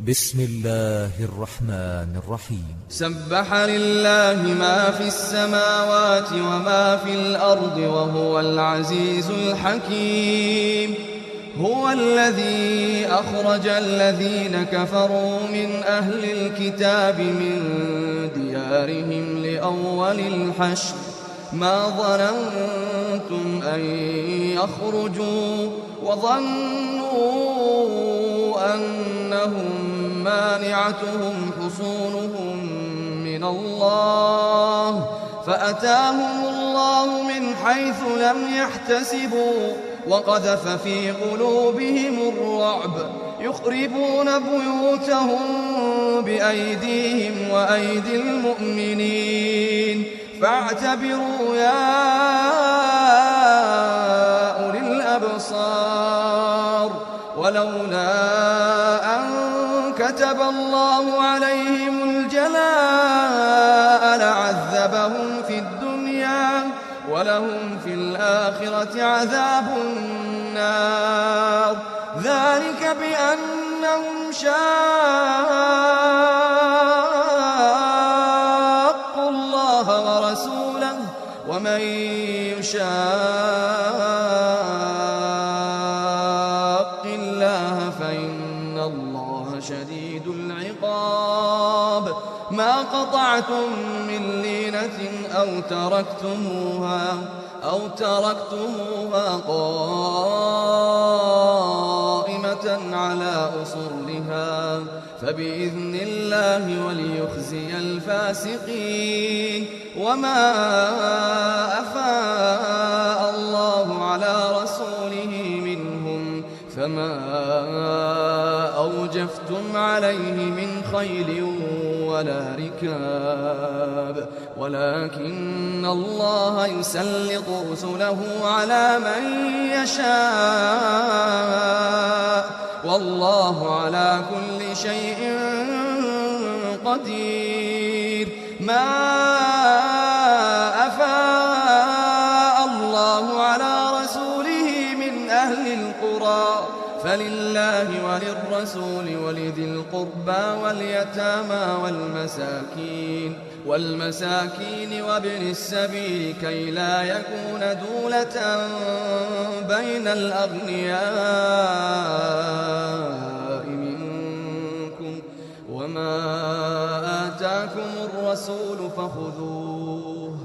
بسم الله الرحمن الرحيم. سبح لله ما في السماوات وما في الأرض وهو العزيز الحكيم. هو الذي أخرج الذين كفروا من أهل الكتاب من ديارهم لأول الحشر ما ظننتم أن يخرجوا وظنوا أنهم مانعتهم حصونهم من الله فأتاهم الله من حيث لم يحتسبوا وقذف في قلوبهم الرعب يخربون بيوتهم بأيديهم وأيدي المؤمنين فاعتبروا يا أولي الأبصار. ولولا أن كتب الله عليهم الجلاء لعذبهم في الدنيا ولهم في الآخرة عذاب النار. ذلك بأنهم شاقوا الله ورسوله ومن يشاق الله فإن الله شديد العقاب. ما قطعتم من لينة أو تركتموها قائمة على أصولها فبإذن الله وليخزي الفاسقين. وما أفاء الله على رسوله منهم فما أوجفتم عليه من خيل ولا ركاب ولكن الله يسلط رسله على من يشاء والله على كل شيء قدير. ما أفاء الله على رسوله من أهل القرى فلله وللرسول ولذي القربى واليتامى والمساكين وابن السبيل كي لا يكون دولة بين الأغنياء منكم. وما آتاكم الرسول فخذوه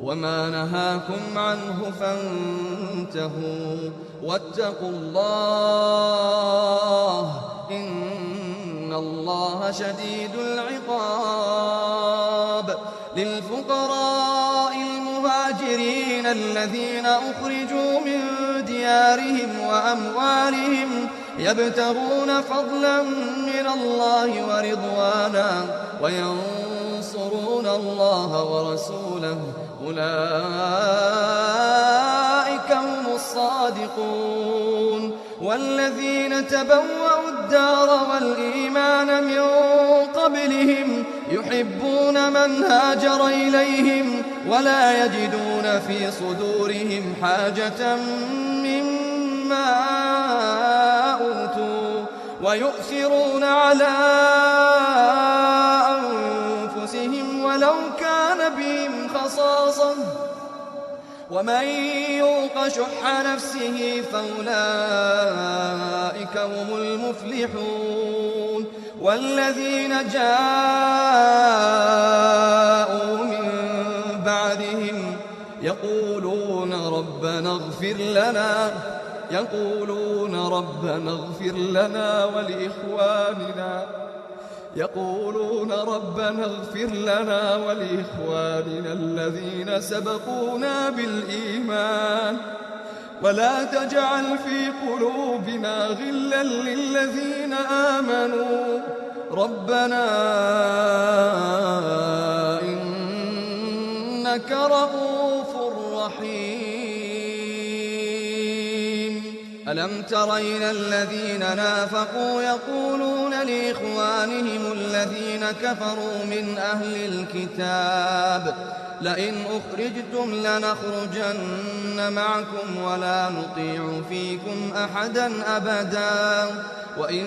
وما نهاكم عنه فانتهوا واتقوا الله إن الله شديد العقاب. للفقراء المهاجرين الذين أخرجوا من ديارهم وأموالهم يبتغون فضلا من الله ورضوانا وينصرون الله ورسوله أولئك هم الصادقون. والذين تبوأوا الدار والإيمان من قبلهم يحبون من هاجر إليهم ولا يجدون في صدورهم حاجة مما أوتوا ويؤثرون على أنفسهم ولو كان بهم خصاصة ومن يوق شح نفسه فأولئك هم المفلحون. والذين جاءوا من بعدهم يقولون ربنا اغفر لنا ولإخواننا الذين سبقونا بالإيمان ولا تجعل في قلوبنا غلا للذين آمنوا ربنا إنك رؤوف رحيم. ألم تر إلى الذين نافقوا يقولون لإخوانهم الذين كفروا من أهل الكتاب لئن أخرجتم لنخرجن معكم ولا نطيع فيكم أحدا أبدا وإن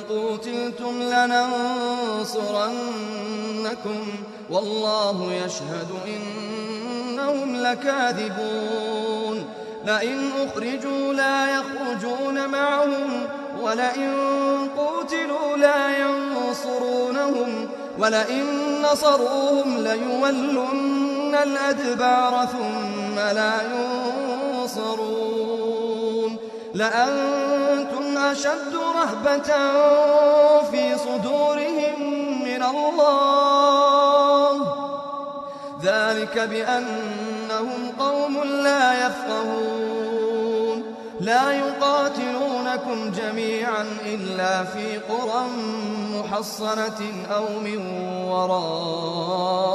قوتلتم لننصرنكم والله يشهد إنهم لكاذبون لئن أخرجوا لا يخرجون معهم ولئن قوتلوا لا ينصرونهم ولئن نصروهم ليولن الأدبار ثم لا ينصرون لأنتم أشد رهبة في صدورهم من الله ذلك بأنهم قوم لا يفقهون لا يقاتلونكم جميعا إلا في قرى محصنة أو من وراء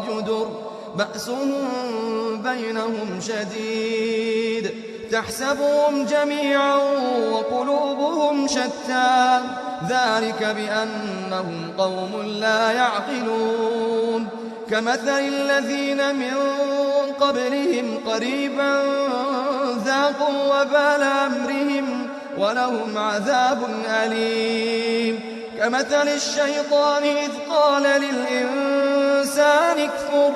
جدر بأسهم بينهم شديد تحسبهم جميعا وقلوبهم شتى ذلك بأنهم قوم لا يعقلون كمثل الذين من قبلهم قريبا ذاقوا وبال أمرهم ولهم عذاب أليم كمثل الشيطان إذ قال للإنسان اكفر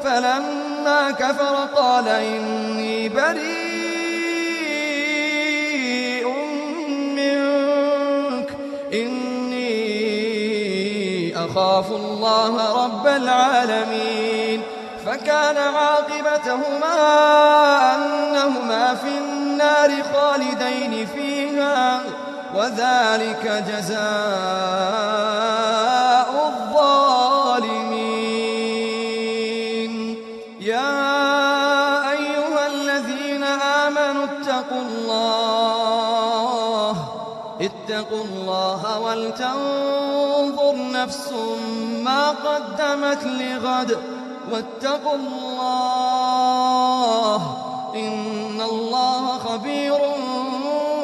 فلما كفر قال إني بريء منك إني أخاف الله رب العالمين فكان عاقبتهما أنهما في النار خالدين فيها وذلك جزاء الظالمين يا أيها الذين آمنوا اتقوا الله ولتنظر نفس ما قدمت لغد واتقوا الله إن الله خبير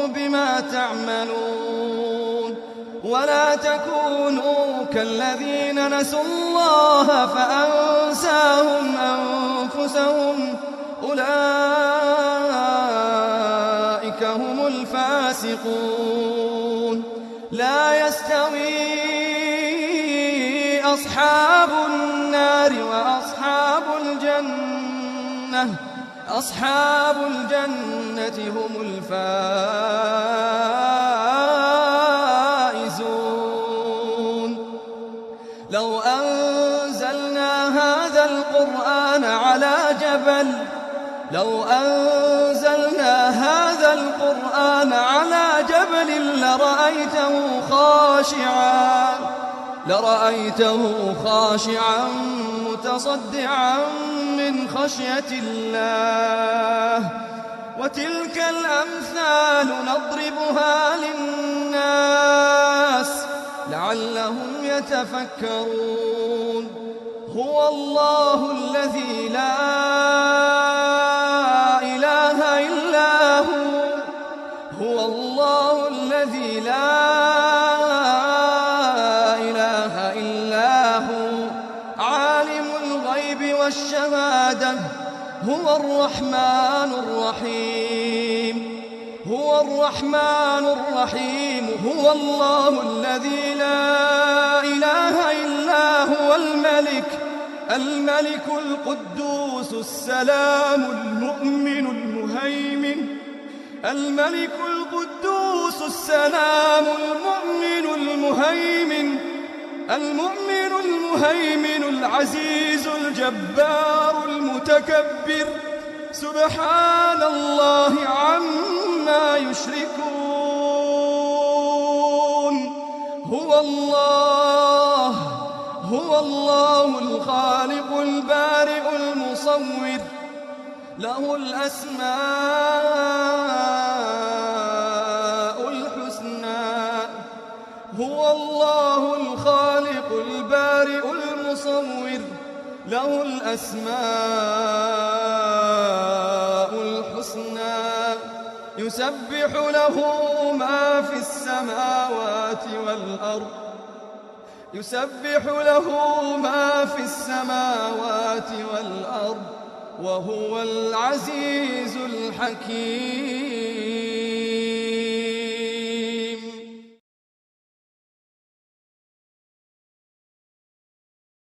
بما تعملون ولا تكونوا كالذين نسوا الله فأنساهم أنفسهم أولئك هم الفاسقون لا يستوي أصحاب النار وأصحاب الجنة أصحاب الجنة هم الفائزون لو أنزلنا هذا القرآن على جبل لرأيته خاشعا متصدعا من خشية الله وتلك الأمثال نضربها للناس لعلهم يتفكرون هو الله الذي لا إله إلا هو الله الذي لا إله إلا هو عالم الغيب والشهادة هو الرحمن الرحيم هو الله الذي لا إله إلا هو الملك القدوس السلام المؤمن المهيمن العزيز الجبار المتكبر سبحان الله عما يشركون هو الله الخالق البارئ المصور له الأسماء الحسنى هو الله الخالق البارئ المصور له الأسماء الحسنى يسبح له ما في السماوات والأرض يسبح له ما في السماوات والأرض وهو العزيز الحكيم.